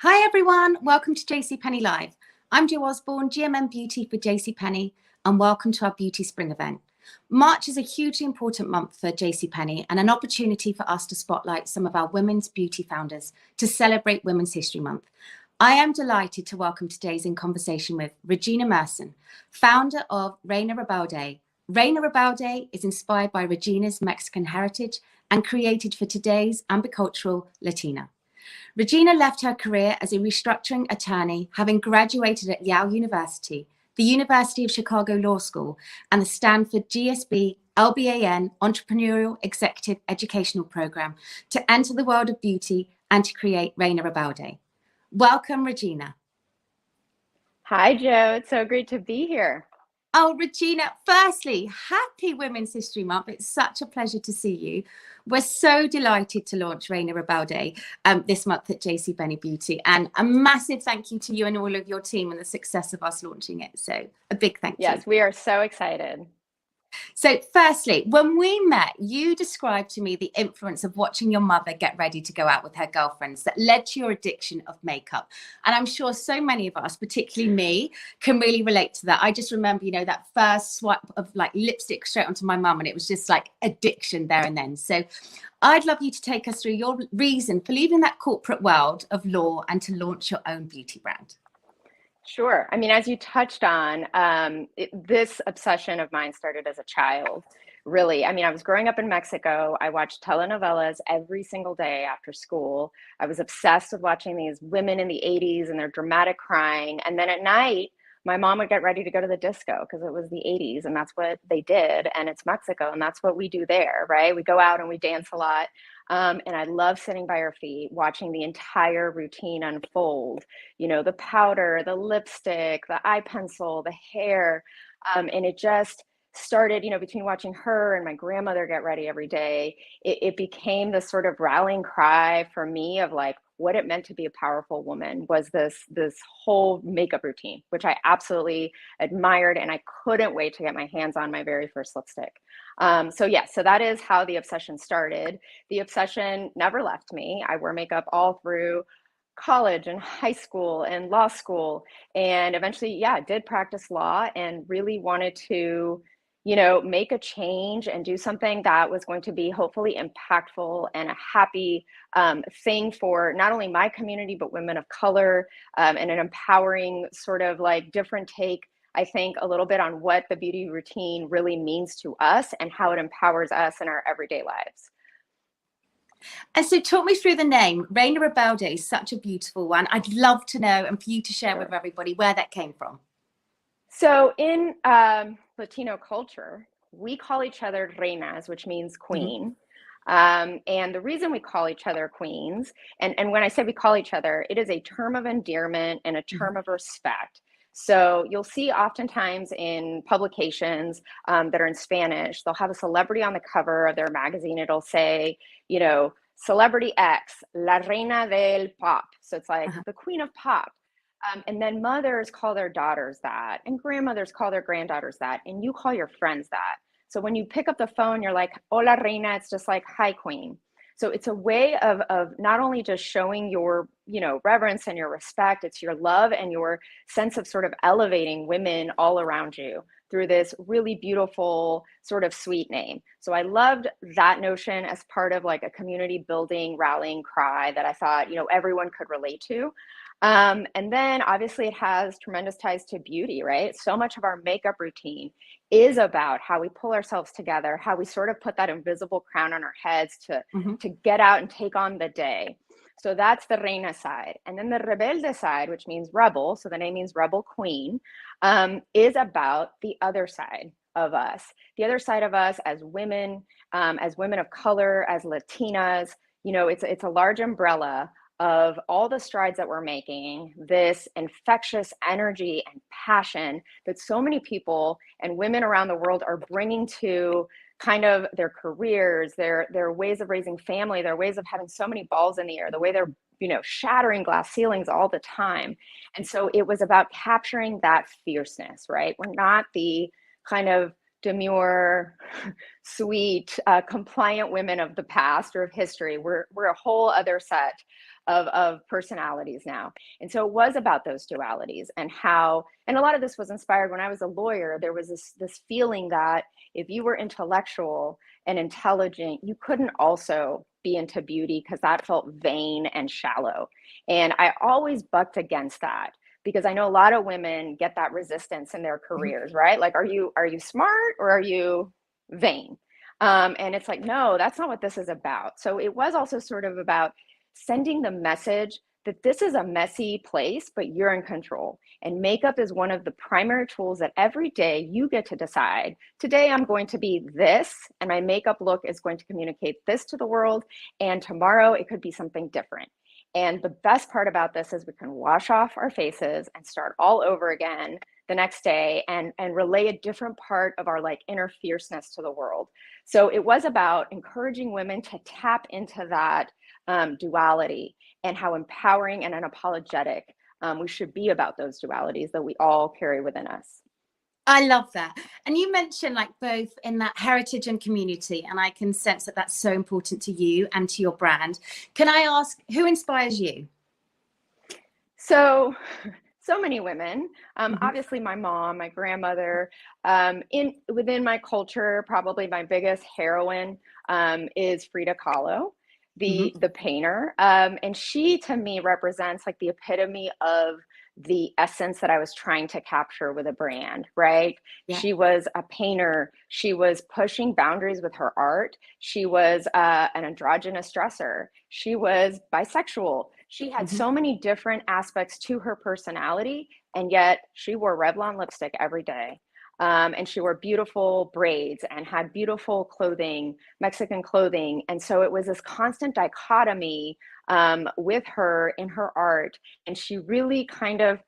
Hi everyone, welcome to JCPenney Live. I'm Jo Osborne, GMM Beauty for JCPenney, and welcome to our Beauty Spring event. March is a hugely important month for JCPenney and an opportunity for us to spotlight some of our women's beauty founders to celebrate Women's History Month. I am delighted to welcome today's in conversation with Regina Merson, founder of Reina Rebelde. Reina Rebelde is inspired by Regina's Mexican heritage and created for today's ambicultural Latina. Regina left her career as a restructuring attorney, having graduated at Yale University, the University of Chicago Law School, and the Stanford GSB LBAN Entrepreneurial Executive Educational Program to enter the world of beauty and to create Reina Rebelde. Welcome, Regina. Hi, Jo. It's so great to be here. Oh, Regina, firstly, happy Women's History Month. It's such a pleasure to see you. We're so delighted to launch Reina Rebelde this month at JCPenney Beauty. And a massive thank you to you and all of your team and the success of us launching it. So a big thank you. Yes, we are so excited. So firstly, when we met, you described to me the influence of watching your mother get ready to go out with her girlfriends that led to your addiction of makeup. And I'm sure so many of us, particularly me, can really relate to that. I just remember, that first swipe of like lipstick straight onto my mum, and it was just like addiction there and then. So I'd love you to take us through your reason for leaving that corporate world of law and to launch your own beauty brand. Sure. I mean, as you touched on, this obsession of mine started as a child, really. I mean, I was growing up in Mexico. I watched telenovelas every single day after school. I was obsessed with watching these women in the 80s and their dramatic crying. And then at night, my mom would get ready to go to the disco because it was the 80s and that's what they did. And it's Mexico and that's what we do there, right? We go out and we dance a lot. And I love sitting by her feet, watching the entire routine unfold, the powder, the lipstick, the eye pencil, the hair. And it just started, between watching her and my grandmother get ready every day, it became this sort of rallying cry for me of like what it meant to be a powerful woman was this whole makeup routine, which I absolutely admired. And I couldn't wait to get my hands on my very first lipstick. So that is how the obsession started. The obsession never left me. I wore makeup all through college and high school and law school, and eventually, did practice law and really wanted to, make a change and do something that was going to be hopefully impactful and a happy thing for not only my community, but women of color, and an empowering sort of like different take, I think, a little bit on what the beauty routine really means to us and how it empowers us in our everyday lives. And so talk me through the name. Reina Rebelde is such a beautiful one. I'd love to know and for you to share with everybody where that came from. So in Latino culture, we call each other reinas, which means queen. Mm-hmm. And the reason we call each other queens, and when I say we call each other, it is a term of endearment and a term of respect. So you'll see oftentimes in publications that are in Spanish, they'll have a celebrity on the cover of their magazine. It'll say, Celebrity X, la reina del pop. So it's like the queen of pop. And then mothers call their daughters that, and grandmothers call their granddaughters that, and you call your friends that. So when you pick up the phone, you're like, hola reina, it's just like, hi queen. So it's a way of not only just showing your, reverence and your respect, it's your love and your sense of sort of elevating women all around you through this really beautiful sort of sweet name. So I loved that notion as part of like a community building, rallying cry that I thought, everyone could relate to. And then obviously it has tremendous ties to beauty, right? So much of our makeup routine is about how we pull ourselves together, how we sort of put that invisible crown on our heads to get out and take on the day. So that's the Reina side. And then the Rebelde side, which means rebel, so the name means rebel queen, is about the other side of us. The other side of us as women of color, as Latinas, it's a large umbrella of all the strides that we're making, this infectious energy and passion that so many people and women around the world are bringing to kind of their careers, their ways of raising family, their ways of having so many balls in the air, the way they're, shattering glass ceilings all the time. And so it was about capturing that fierceness, right? We're not the kind of demure, sweet, compliant women of the past or of history. We're a whole other set of personalities now. And so it was about those dualities and how, and a lot of this was inspired when I was a lawyer. There was this feeling that if you were intellectual and intelligent, you couldn't also be into beauty because that felt vain and shallow. And I always bucked against that because I know a lot of women get that resistance in their careers, right? Like, are you smart or are you vain? And it's like, no, that's not what this is about. So it was also sort of about sending the message that this is a messy place, but you're in control. And makeup is one of the primary tools that every day you get to decide, today I'm going to be this, and my makeup look is going to communicate this to the world, and tomorrow it could be something different. And the best part about this is we can wash off our faces and start all over again the next day and relay a different part of our like inner fierceness to the world. So it was about encouraging women to tap into that duality and how empowering and unapologetic we should be about those dualities that we all carry within us. I love that. And you mentioned like both in that heritage and community, and I can sense that that's so important to you and to your brand. Can I ask, who inspires you? So many women, obviously my mom, my grandmother, within my culture, probably my biggest heroine is Frida Kahlo, the painter. And she to me represents like the epitome of the essence that I was trying to capture with a brand, right? Yeah. She was a painter. She was pushing boundaries with her art. She was an androgynous dresser. She was bisexual. She had so many different aspects to her personality, and yet she wore Revlon lipstick every day. And she wore beautiful braids and had beautiful clothing, Mexican clothing. And so it was this constant dichotomy with her in her art. And she really kind of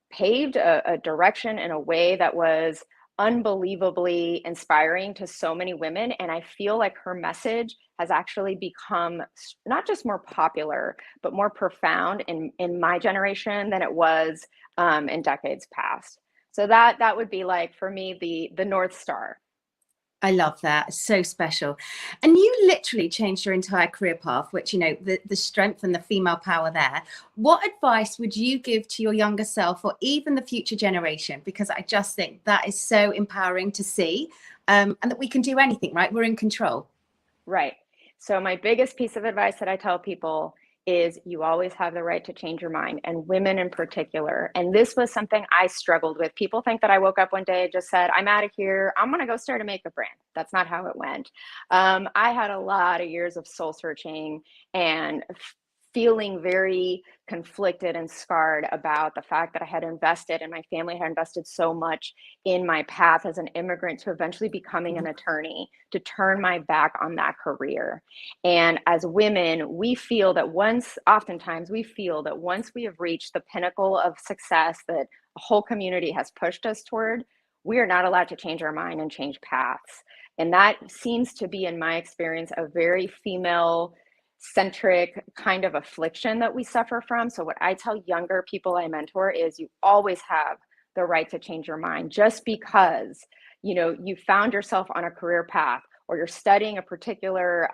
paved a direction in a way that was unbelievably inspiring to so many women. And I feel like her message has actually become not just more popular, but more profound in my generation than it was in decades past. So that would be like, for me, the North Star. I love that. It's so special. And you literally changed your entire career path, which, you know, the strength and the female power there. What advice would you give to your younger self or even the future generation? Because I just think that is so empowering to see and that we can do anything, right? We're in control. Right. So my biggest piece of advice that I tell people is you always have the right to change your mind, and women in particular. And this was something I struggled with. People think that I woke up one day and just said, I'm out of here, I'm going to go start a makeup brand. That's not how it went. I had a lot of years of soul searching and feeling very conflicted and scarred about the fact that I had invested and my family had invested so much in my path as an immigrant to eventually becoming an attorney, to turn my back on that career. And as women, we feel that oftentimes we feel that once we have reached the pinnacle of success that a whole community has pushed us toward, we are not allowed to change our mind and change paths. And that seems to be, in my experience, a very female centric kind of affliction that we suffer from. So what I tell younger people I mentor is you always have the right to change your mind. Just because, you know, you found yourself on a career path or you're studying a particular,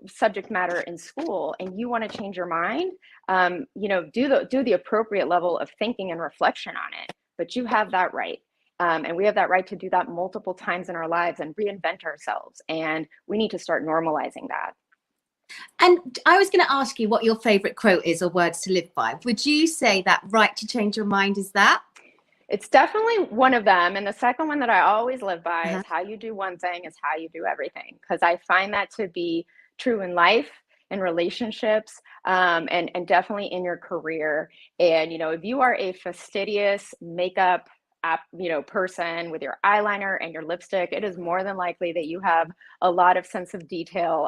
subject matter in school and you want to change your mind, do the appropriate level of thinking and reflection on it. But you have that right. And we have that right to do that multiple times in our lives and reinvent ourselves. And we need to start normalizing that. And I was going to ask you what your favorite quote is or words to live by. Would you say that right to change your mind is that? It's definitely one of them. And the second one that I always live by is how you do one thing is how you do everything. Because I find that to be true in life, in relationships, and definitely in your career. And, if you are a fastidious makeup person with your eyeliner and your lipstick, it is more than likely that you have a lot of sense of detail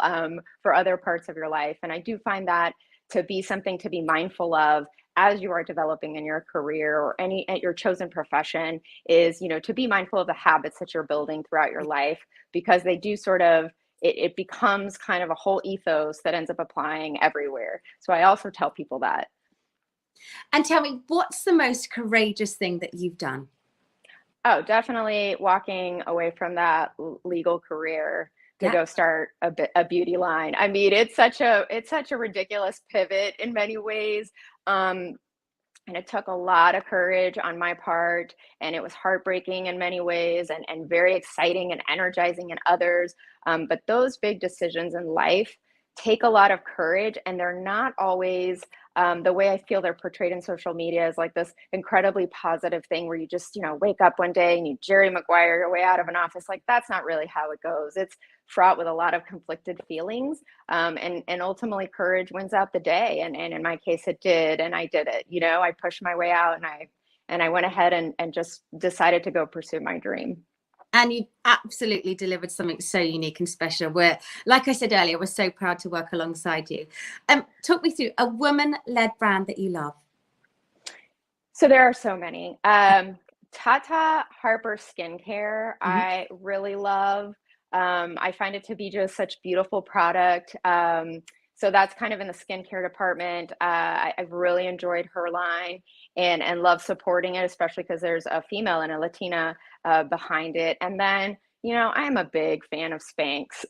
for other parts of your life. And I do find that to be something to be mindful of as you are developing in your career or at your chosen profession is, to be mindful of the habits that you're building throughout your life, because they do sort of, it becomes kind of a whole ethos that ends up applying everywhere. So I also tell people that. And tell me, what's the most courageous thing that you've done? Oh, definitely walking away from that legal career to Yeah. go start a beauty line. I mean, it's such a ridiculous pivot in many ways. Um, and it took a lot of courage on my part, and it was heartbreaking in many ways, and very exciting and energizing in others. But those big decisions in life take a lot of courage, and they're not always the way I feel they're portrayed in social media is like this incredibly positive thing where you just, wake up one day and you Jerry Maguire your way out of an office. Like, that's not really how it goes. It's fraught with a lot of conflicted feelings, and ultimately courage wins out the day, and in my case it did, and I did it. I pushed my way out, and I went ahead and just decided to go pursue my dream. And you absolutely delivered something so unique and special. We're, like I said earlier, we're so proud to work alongside you. Talk me through a woman-led brand that you love. So there are so many. Tata Harper Skincare, I really love. I find it to be just such beautiful product. So that's kind of in the skincare department. I've really enjoyed her line and love supporting it, especially because there's a female and a Latina behind it. And then, I am a big fan of Spanx.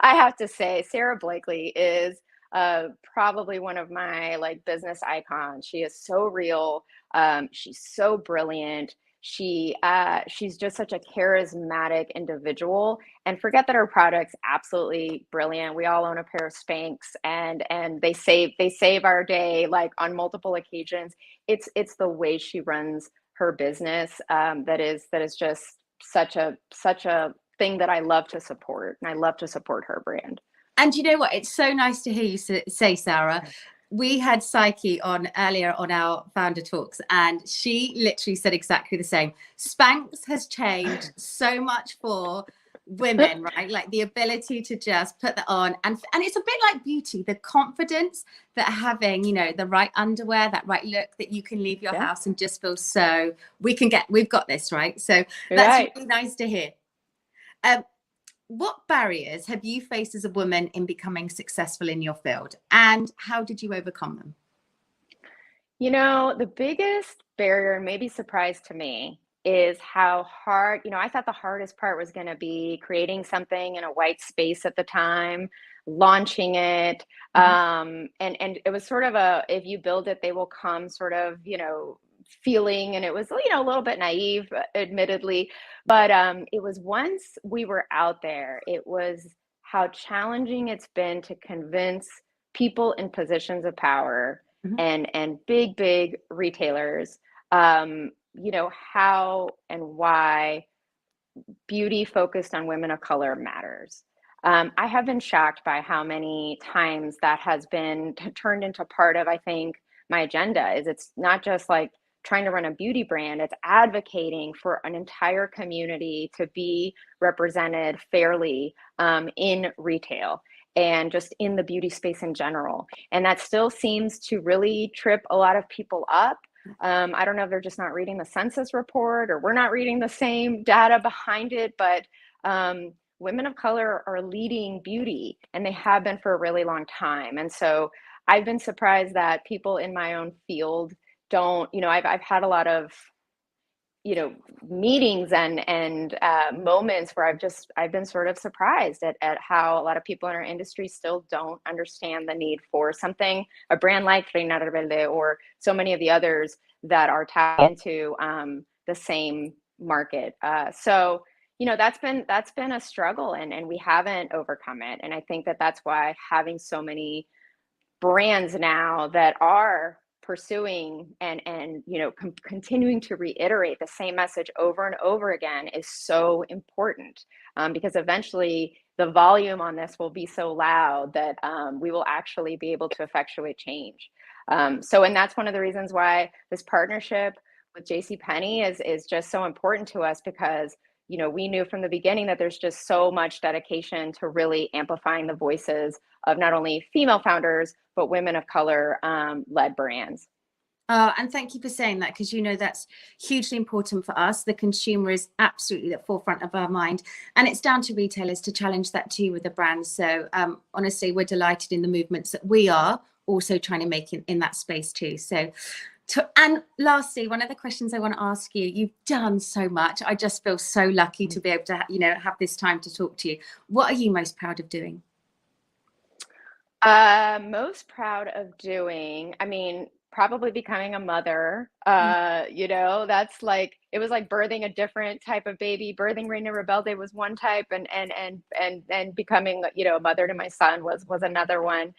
I have to say, Sarah Blakely is probably one of my business icons. She is so real. She's so brilliant. She's just such a charismatic individual, and forget that her product's absolutely brilliant. We all own a pair of Spanx, and they save our day on multiple occasions. It's the way she runs her business that is just such a thing that I love to support, and I love to support her brand. And you know what? It's so nice to hear you say, Sarah. We had Psyche on earlier on our founder talks, and she literally said exactly the same. Spanx has changed so much for women, right? Like the ability to just put that on, and it's a bit like beauty, the confidence that having, the right underwear, that right look, that you can leave your house and just feel so we've got this, right? So that's really nice to hear. What barriers have you faced as a woman in becoming successful in your field, and how did you overcome them? The biggest barrier, maybe surprise to me, is how hard, I thought the hardest part was going to be creating something in a white space at the time, launching it. And it was sort of if you build it, they will come sort of, feeling. And it was, a little bit naive, admittedly, but it was once we were out there, it was how challenging it's been to convince people in positions of power and big retailers, how and why beauty focused on women of color matters. I have been shocked by how many times that has been turned into part of, I think, my agenda. It's not just trying to run a beauty brand, it's advocating for an entire community to be represented fairly in retail and just in the beauty space in general. And that still seems to really trip a lot of people up. I don't know if they're just not reading the census report or we're not reading the same data behind it, but women of color are leading beauty, and they have been for a really long time. And so I've been surprised that people in my own field don't, I've had a lot of, meetings and moments where I've been sort of surprised at how a lot of people in our industry still don't understand the need for a brand like Reina Rebelde or so many of the others that are tapped into the same market. So, that's been a struggle, and we haven't overcome it. And I think that's why having so many brands now that are pursuing and continuing to reiterate the same message over and over again is so important, because eventually the volume on this will be so loud that we will actually be able to effectuate change. And that's one of the reasons why this partnership with JCPenney is just so important to us, because we knew from the beginning that there's just so much dedication to really amplifying the voices of not only female founders, but women of color led brands. And thank you for saying that, because that's hugely important for us. The consumer is absolutely at the forefront of our mind, and it's down to retailers to challenge that too with the brands. So honestly, we're delighted in the movements that we are also trying to make in that space too. So And lastly, one of the questions I want to ask you, you've done so much. I just feel so lucky to be able to, have this time to talk to you. What are you most proud of doing? Most proud of doing, I mean, probably becoming a mother. That's like, it was like birthing a different type of baby. Birthing Reina Rebelde was one type, and becoming, a mother to my son was another one.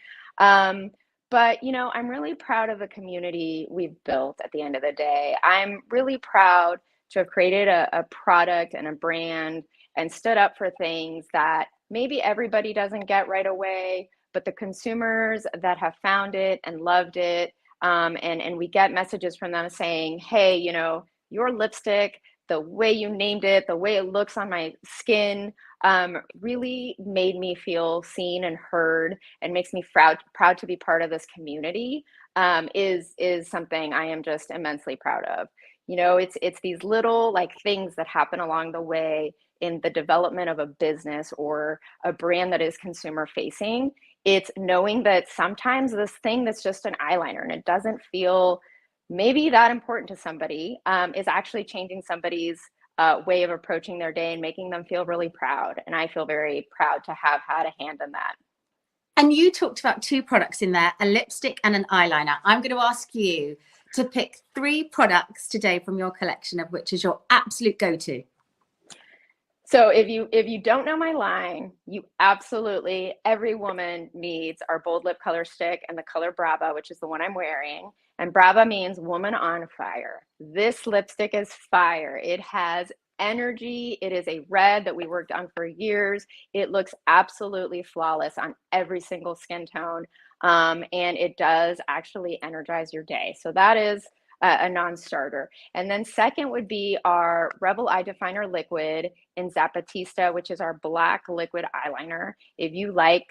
But I'm really proud of the community we've built at the end of the day. I'm really proud to have created a product and a brand and stood up for things that maybe everybody doesn't get right away, but the consumers that have found it and loved it, and we get messages from them saying, hey, your lipstick, the way you named it, the way it looks on my skin, really made me feel seen and heard, and makes me proud to be part of this community, is something I am just immensely proud of. It's these little like things that happen along the way in the development of a business or a brand that is consumer facing. It's knowing that sometimes this thing that's just an eyeliner and it doesn't feel maybe that important to somebody, is actually changing somebody's way of approaching their day and making them feel really proud. And I feel very proud to have had a hand in that. And you talked about 2 products in there, a lipstick and an eyeliner. I'm going to ask you to pick 3 products today from your collection, of which is your absolute go-to. So if you don't know my line, every woman needs our bold lip color stick and the color Brava, which is the one I'm wearing. And Brava means woman on fire. This lipstick is fire. It has energy. It is a red that we worked on for years. It looks absolutely flawless on every single skin tone. And it does actually energize your day. So that is a non-starter. And then second would be our Rebel Eye Definer Liquid in Zapatista, which is our black liquid eyeliner. If you like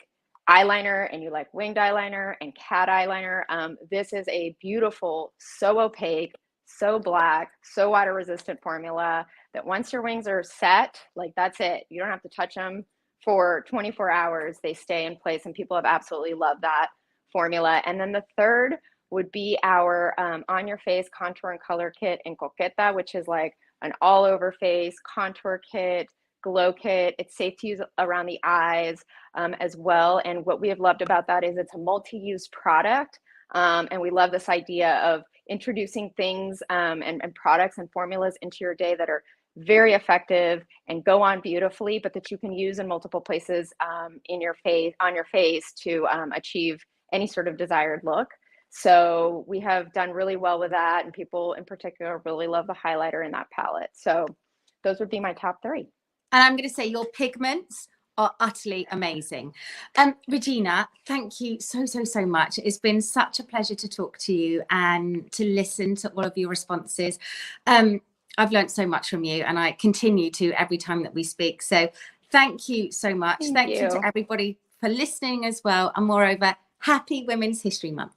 eyeliner and you like winged eyeliner and cat eyeliner, this is a beautiful, so opaque, so black, so water resistant formula that once your wings are set, like that's it. You don't have to touch them for 24 hours. They stay in place, and people have absolutely loved that formula. And then the third would be our On Your Face Contour and Color Kit in Coqueta, which is like an all over face contour kit, glow kit. It's safe to use around the eyes as well. And what we have loved about that is it's a multi-use product. And we love this idea of introducing things and products and formulas into your day that are very effective and go on beautifully, but that you can use in multiple places on your face to achieve any sort of desired look. So we have done really well with that, and people in particular really love the highlighter in that palette. So those would be my top 3. And I'm going to say your pigments are utterly amazing. Regina, thank you so much. It's been such a pleasure to talk to you and to listen to all of your responses. I've learned so much from you, and I continue to every time that we speak. So thank you so much. Thank you to everybody for listening as well. And moreover, happy Women's History Month.